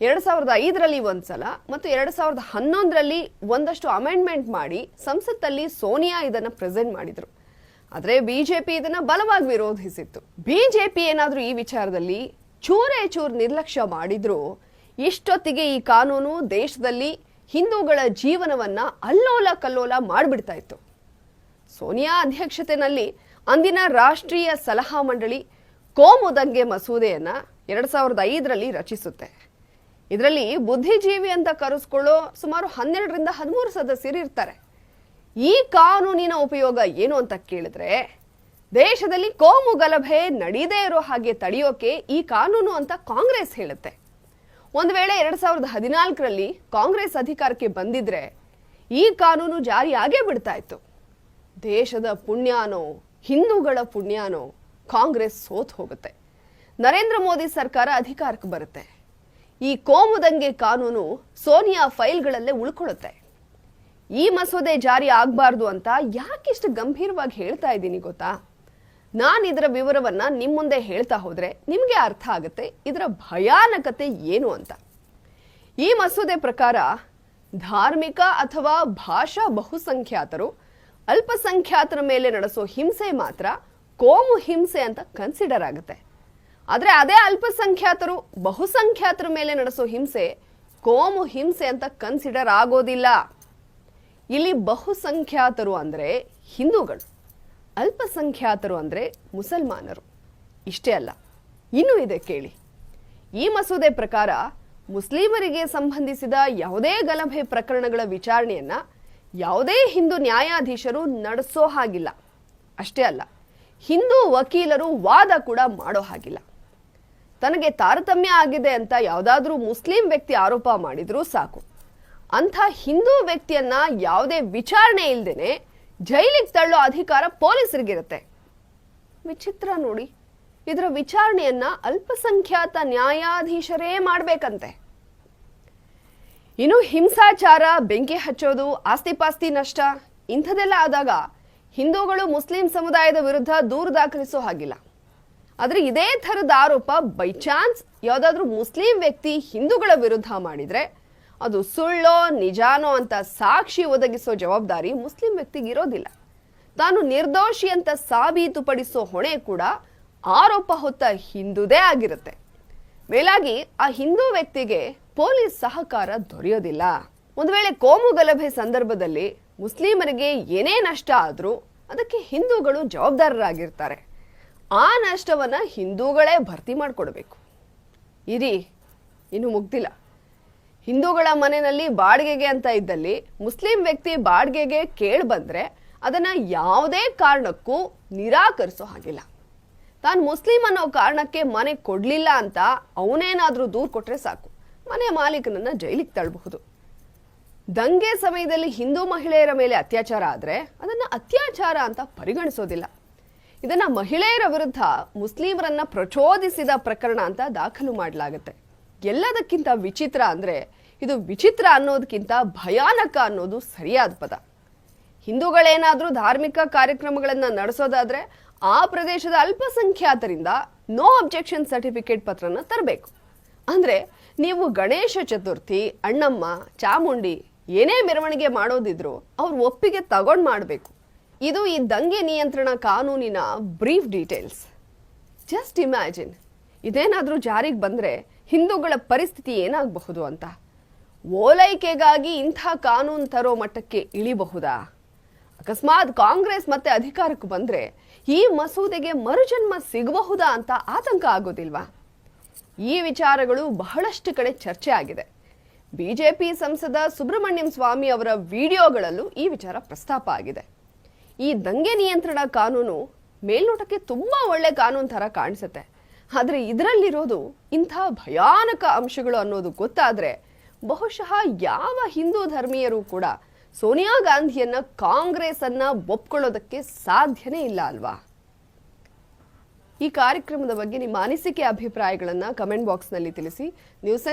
2005ರಲ್ಲಿ ಒಂದ್ಸಲ ಮತ್ತು 2011ರಲ್ಲಿ ಒಂದಷ್ಟು ಅಮೆಂಡ್ಮೆಂಟ್ ಮಾಡಿ ಸಂಸತ್ತಲ್ಲಿ ಸೋನಿಯಾ ಇದನ್ನ ಪ್ರೆಸೆಂಟ್ ಮಾಡಿದ್ರು. ಆದ್ರೆ ಬಿಜೆಪಿ ಇದನ್ನ ಬಲವಾಗಿ ವಿರೋಧಿಸಿತ್ತು. ಬಿಜೆಪಿ ಏನಾದ್ರೂ ಈ ವಿಚಾರದಲ್ಲಿ ಚೂರೇ ನಿರ್ಲಕ್ಷ್ಯ ಮಾಡಿದ್ರು ಇಷ್ಟೊತ್ತಿಗೆ ಈ ಕಾನೂನು ದೇಶದಲ್ಲಿ ಹಿಂದೂಗಳ ಜೀವನವನ್ನ ಅಲ್ಲೋಲ ಕಲ್ಲೋಲ ಮಾಡಿಬಿಡ್ತಾ ಇತ್ತು. ಸೋನಿಯಾ ಅಧ್ಯಕ್ಷತೆಯಲ್ಲಿ ಅಂದಿನ ರಾಷ್ಟ್ರೀಯ ಸಲಹಾ ಮಂಡಳಿ ಕೋಮು ದಂಗೆ ಮಸೂದೆಯನ್ನ 2005ರಲ್ಲಿ ರಚಿಸುತ್ತೆ. ಇದರಲ್ಲಿ ಬುದ್ಧಿಜೀವಿ ಅಂತ ಕರೆಸ್ಕೊಳ್ಳೋ ಸುಮಾರು 12ರಿಂದ 13 ಸದಸ್ಯರು ಇರ್ತಾರೆ. ಈ ಕಾನೂನಿನ ಉಪಯೋಗ ಏನು ಅಂತ ಕೇಳಿದ್ರೆ, ದೇಶದಲ್ಲಿ ಕೋಮು ಗಲಭೆ ನಡೀದೇ ಇರೋ ಹಾಗೆ ತಡೆಯೋಕೆ ಈ ಕಾನೂನು ಅಂತ ಕಾಂಗ್ರೆಸ್ ಹೇಳುತ್ತೆ. ಒಂದು ವೇಳೆ 2014ರಲ್ಲಿ ಕಾಂಗ್ರೆಸ್ ಅಧಿಕಾರಕ್ಕೆ ಬಂದಿದ್ರೆ ಈ ಕಾನೂನು ಜಾರಿಯಾಗೇ ಬಿಡ್ತಾ ಇತ್ತು. ದೇಶದ ಪುಣ್ಯಾನೋ ಹಿಂದೂಗಳ ಪುಣ್ಯಾನೋ ಕಾಂಗ್ರೆಸ್ ಸೋತ್ ಹೋಗುತ್ತೆ. ನರೇಂದ್ರ ಮೋದಿ ಸರ್ಕಾರ ಅಧಿಕಾರಕ್ಕೆ ಬರುತ್ತೆ. ಈ ಕೋಮು ದಂಗೆ ಕಾನೂನು ಸೋನಿಯಾ ಫೈಲ್ಗಳಲ್ಲೇ ಉಳ್ಕೊಳ್ಳುತ್ತೆ. ಈ ಮಸೂದೆ ಜಾರಿ ಆಗಬಾರ್ದು ಅಂತ ಯಾಕಿಷ್ಟು ಗಂಭೀರವಾಗಿ ಹೇಳ್ತಾ ಇದ್ದೀನಿ ಗೊತ್ತಾ? ನಾನು ಇದರ ವಿವರವನ್ನ ನಿಮ್ಮ ಮುಂದೆ ಹೇಳ್ತಾ ಹೋದ್ರೆ ನಿಮಗೆ ಅರ್ಥ ಆಗುತ್ತೆ ಇದರ ಭಯಾನಕತೆ ಏನು ಅಂತ. ಈ ಮಸೂದೆ ಪ್ರಕಾರ ಧಾರ್ಮಿಕ ಅಥವಾ ಭಾಷಾ ಬಹುಸಂಖ್ಯಾತರು ಅಲ್ಪಸಂಖ್ಯಾತರ ಮೇಲೆ ನಡೆಸೋ ಹಿಂಸೆ ಮಾತ್ರ ಕೋಮು ಹಿಂಸೆ ಅಂತ ಕನ್ಸಿಡರ್ ಆಗುತ್ತೆ. ಆದ್ರೆ ಅದೇ ಅಲ್ಪಸಂಖ್ಯಾತರು ಬಹುಸಂಖ್ಯಾತರ ಮೇಲೆ ನಡೆಸೋ ಹಿಂಸೆ ಕೋಮು ಹಿಂಸೆ ಅಂತ ಕನ್ಸಿಡರ್ ಆಗೋದಿಲ್ಲ. ಇಲ್ಲಿ ಬಹುಸಂಖ್ಯಾತರು ಅಂದ್ರೆ ಹಿಂದೂಗಳು, ಅಲ್ಪಸಂಖ್ಯಾತರು ಅಂದ್ರೆ ಮುಸಲ್ಮಾನರು. ಇಷ್ಟೇ ಅಲ್ಲ, ಇನ್ನೂ ಇದೆ ಕೇಳಿ. ಈ ಮಸೂದೆ ಪ್ರಕಾರ ಮುಸ್ಲಿಮರಿಗೆ ಸಂಬಂಧಿಸಿದ ಯಾವುದೇ ಗಲಭೆ ಪ್ರಕರಣಗಳ ವಿಚಾರಣೆಯನ್ನ ಯಾವುದೇ ಹಿಂದೂ ನ್ಯಾಯಾಧೀಶರು ನಡೆಸೋ ಹಾಗಿಲ್ಲ. ಅಷ್ಟೇ ಅಲ್ಲ, ಹಿಂದೂ ವಕೀಲರು ವಾದ ಕೂಡ ಮಾಡೋ ಹಾಗಿಲ್ಲ. ತನಗೆ ತಾರತಮ್ಯ ಆಗಿದೆ ಅಂತ ಯಾವುದಾದ್ರೂ ಮುಸ್ಲಿಂ ವ್ಯಕ್ತಿ ಆರೋಪ ಮಾಡಿದ್ರೂ ಸಾಕು, ಅಂಥ ಹಿಂದೂ ವ್ಯಕ್ತಿಯನ್ನ ಯಾವುದೇ ವಿಚಾರಣೆ ಇಲ್ದೇನೆ ಜೈಲಿಗೆ ತಳ್ಳೋ ಅಧಿಕಾರ ಪೊಲೀಸರಿಗಿರುತ್ತೆ. ವಿಚಿತ್ರ ನೋಡಿ, ಇದರ ವಿಚಾರಣೆಯನ್ನ ಅಲ್ಪಸಂಖ್ಯಾತ ನ್ಯಾಯಾಧೀಶರೇ ಮಾಡ್ಬೇಕಂತೆ. ಇನ್ನು ಹಿಂಸಾಚಾರ, ಬೆಂಕಿ ಹಚ್ಚೋದು, ಆಸ್ತಿಪಾಸ್ತಿ ನಷ್ಟ ಇಂಥದೆಲ್ಲ ಆದಾಗ ಹಿಂದೂಗಳು ಮುಸ್ಲಿಂ ಸಮುದಾಯದ ವಿರುದ್ಧ ದೂರು ದಾಖಲಿಸೋ ಹಾಗಿಲ್ಲ. ಆದ್ರೆ ಇದೇ ಥರದ ಆರೋಪ ಬೈ ಚಾನ್ಸ್ ಯಾವುದಾದ್ರೂ ಮುಸ್ಲಿಂ ವ್ಯಕ್ತಿ ಹಿಂದೂಗಳ ವಿರುದ್ಧ ಮಾಡಿದ್ರೆ ಅದು ಸುಳ್ಳೋ ನಿಜಾನೋ ಅಂತ ಸಾಕ್ಷಿ ಒದಗಿಸೋ ಜವಾಬ್ದಾರಿ ಮುಸ್ಲಿಂ ವ್ಯಕ್ತಿಗೆ ಇರೋದಿಲ್ಲ. ತಾನು ನಿರ್ದೋಷಿ ಅಂತ ಸಾಬೀತುಪಡಿಸೋ ಹೊಣೆ ಕೂಡ ಆರೋಪ ಹೊತ್ತ ಹಿಂದೂದೇ ಆಗಿರುತ್ತೆ. ಮೇಲಾಗಿ ಆ ಹಿಂದೂ ವ್ಯಕ್ತಿಗೆ ಪೊಲೀಸ್ ಸಹಕಾರ ದೊರೆಯೋದಿಲ್ಲ. ಒಂದು ವೇಳೆ ಕೋಮು ಗಲಭೆ ಸಂದರ್ಭದಲ್ಲಿ ಮುಸ್ಲಿಮರಿಗೆ ಏನೇ ನಷ್ಟ ಆದ್ರೂ ಅದಕ್ಕೆ ಹಿಂದೂಗಳು ಜವಾಬ್ದಾರರಾಗಿರ್ತಾರೆ. ಆ ನಷ್ಟವನ್ನ ಹಿಂದೂಗಳೇ ಭರ್ತಿ ಮಾಡಿಕೊಡ್ಬೇಕು. ಇನ್ನು ಮುಗ್ದಿಲ್ಲ. ಹಿಂದೂಗಳ ಮನೆಯಲ್ಲಿ ಬಾಡಿಗೆಗೆ ಅಂತ ಇದ್ದಲ್ಲಿ ಮುಸ್ಲಿಂ ವ್ಯಕ್ತಿ ಬಾಡಿಗೆಗೆ ಕೇಳಿ ಬಂದ್ರೆ ಅದನ್ನ ಯಾವುದೇ ಕಾರಣಕ್ಕೂ ನಿರಾಕರಿಸೋ ಹಾಗಿಲ್ಲ. ತಾನು ಮುಸ್ಲಿಂ ಅನ್ನೋ ಕಾರಣಕ್ಕೆ ಮನೆ ಕೊಡ್ಲಿಲ್ಲ ಅಂತ ಅವನೇನಾದ್ರೂ ದೂರು ಕೊಟ್ರೆ ಸಾಕು, ಮನೆ ಮಾಲೀಕನನ್ನ ಜೈಲಿಗೆ ತಳ್ಳಬಹುದು. ದಂಗೆ ಸಮಯದಲ್ಲಿ ಹಿಂದೂ ಮಹಿಳೆಯರ ಮೇಲೆ ಅತ್ಯಾಚಾರ ಆದ್ರೆ ಅದನ್ನ ಅತ್ಯಾಚಾರ ಅಂತ ಪರಿಗಣಿಸೋದಿಲ್ಲ. ಇದನ್ನ ಮಹಿಳೆಯರ ವಿರುದ್ಧ ಮುಸ್ಲಿಮರನ್ನ ಪ್ರಚೋದಿಸಿದ ಪ್ರಕರಣ ಅಂತ ದಾಖಲು ಮಾಡಲಾಗುತ್ತೆ. ಎಲ್ಲದಕ್ಕಿಂತ ವಿಚಿತ್ರ ಅಂದ್ರೆ, ಇದು ವಿಚಿತ್ರ ಅನ್ನೋದಕ್ಕಿಂತ ಭಯಾನಕ ಅನ್ನೋದು ಸರಿಯಾದ ಪದ. ಹಿಂದೂಗಳೇನಾದ್ರೂ ಧಾರ್ಮಿಕ ಕಾರ್ಯಕ್ರಮಗಳನ್ನ ನಡೆಸೋದಾದ್ರೆ ಆ ಪ್ರದೇಶದ ಅಲ್ಪಸಂಖ್ಯಾತರಿಂದ ನೋ ಅಬ್ಜೆಕ್ಷನ್ ಸರ್ಟಿಫಿಕೇಟ್ ಪತ್ರನ ತರಬೇಕು. ಅಂದ್ರೆ ನೀವು ಗಣೇಶ ಚತುರ್ಥಿ, ಅಣ್ಣಮ್ಮ, ಚಾಮುಂಡಿ ಏನೇ ಮೆರವಣಿಗೆ ಮಾಡೋದಿದ್ರು ಅವ್ರ ಒಪ್ಪಿಗೆ ತಗೊಂಡು ಮಾಡಬೇಕು. ಇದು ಈ ದಂಗೆ ನಿಯಂತ್ರಣ ಕಾನೂನಿನ ಬ್ರೀಫ್ ಡೀಟೇಲ್ಸ್. ಜಸ್ಟ್ ಇಮ್ಯಾಜಿನ್, ಇದೇನಾದ್ರೂ ಜಾರಿಗೆ ಬಂದ್ರೆ ಹಿಂದೂಗಳ ಪರಿಸ್ಥಿತಿ ಏನಾಗಬಹುದು ಅಂತ. ಓಲೈಕೆಗಾಗಿ ಇಂಥ ಕಾನೂನು ತರೋ ಮಟ್ಟಕ್ಕೆ ಇಳಿಬಹುದಾ? ಅಕಸ್ಮಾತ್ ಕಾಂಗ್ರೆಸ್ ಮತ್ತೆ ಅಧಿಕಾರಕ್ಕೆ ಬಂದ್ರೆ ಈ ಮಸೂದೆಗೆ ಮರುಜನ್ಮ ಸಿಗಬಹುದಾ ಅಂತ ಆತಂಕ ಆಗೋದಿಲ್ವಾ? ಈ ವಿಚಾರಗಳು ಬಹಳಷ್ಟು ಕಡೆ ಚರ್ಚೆ ಆಗಿದೆ. ಬಿಜೆಪಿ ಸಂಸದ ಸುಬ್ರಹ್ಮಣ್ಯಂ ಸ್ವಾಮಿ ಅವರ ವಿಡಿಯೋಗಳಲ್ಲೂ ಈ ವಿಚಾರ ಪ್ರಸ್ತಾಪ ಆಗಿದೆ. ಈ ದಂಗೆ ನಿಯಂತ್ರಣ ಕಾನೂನು ಮೇಲ್ನೋಟಕ್ಕೆ ತುಂಬಾ ಒಳ್ಳೆ ಕಾನೂನು ತರ ಕಾಣಿಸುತ್ತೆ. ಆದ್ರೆ ಇದರಲ್ಲಿರೋದು ಇಂಥ ಭಯಾನಕ ಅಂಶಗಳು ಅನ್ನೋದು ಗೊತ್ತಾದ್ರೆ ಬಹುಶಃ ಯಾವ ಹಿಂದೂ ಧರ್ಮೀಯರು ಕೂಡ ಸೋನಿಯಾ ಗಾಂಧಿಯನ್ನ ಕಾಂಗ್ರೆಸ್ ಅನ್ನ ಒಪ್ಕೊಳ್ಳೋದಕ್ಕೆ ಸಾಧ್ಯನೇ ಇಲ್ಲ ಅಲ್ವಾ? ಈ ಕಾರ್ಯಕ್ರಮದ ಬಗ್ಗೆ ನಿಮ್ಮ ಅನಿಸಿಕೆ ಅಭಿಪ್ರಾಯಗಳನ್ನ ಕಮೆಂಟ್ ಬಾಕ್ಸ್ ನಲ್ಲಿ ತಿಳಿಸಿ. ನ್ಯೂಸ್